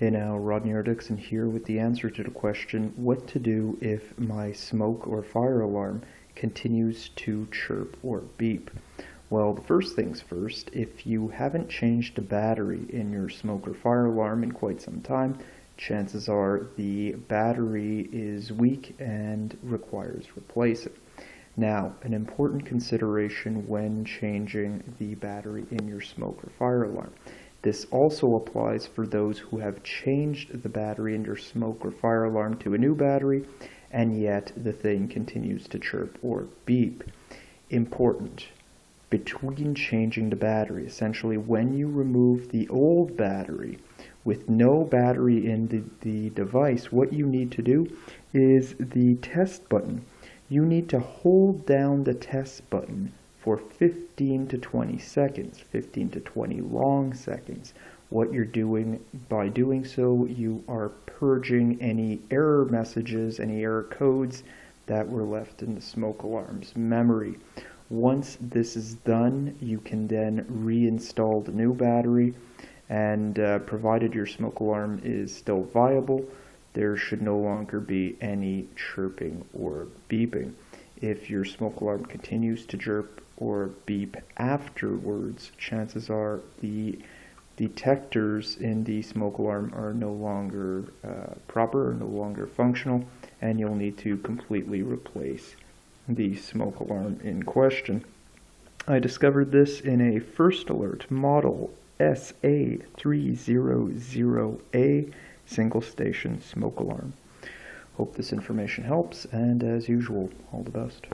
Hey now, Rodney Dixon here with the answer to the question, what to do if my smoke or fire alarm continues to chirp or beep? Well, the first things first, if you haven't changed the battery in your smoke or fire alarm in quite some time, chances are the battery is weak and requires replacing. Now, an important consideration when changing the battery in your smoke or fire alarm. This also applies for those who have changed the battery in your smoke or fire alarm to a new battery, and yet the thing continues to chirp or beep. Important. Between changing the battery, essentially when you remove the old battery with no battery in the device, what you need to do is the test button. You need to hold down the test button for 15 to 20 seconds, 15 to 20 long seconds. What you're doing by doing so, you are purging any error messages, any error codes that were left in the smoke alarm's memory. Once this is done, you can then reinstall the new battery, and provided your smoke alarm is still viable, there should no longer be any chirping or beeping. If your smoke alarm continues to chirp or beep afterwards, chances are the detectors in the smoke alarm are no longer proper or no longer functional, and you'll need to completely replace the smoke alarm in question. I discovered this in a First Alert model SA300A single station smoke alarm. Hope this information helps, and as usual, all the best.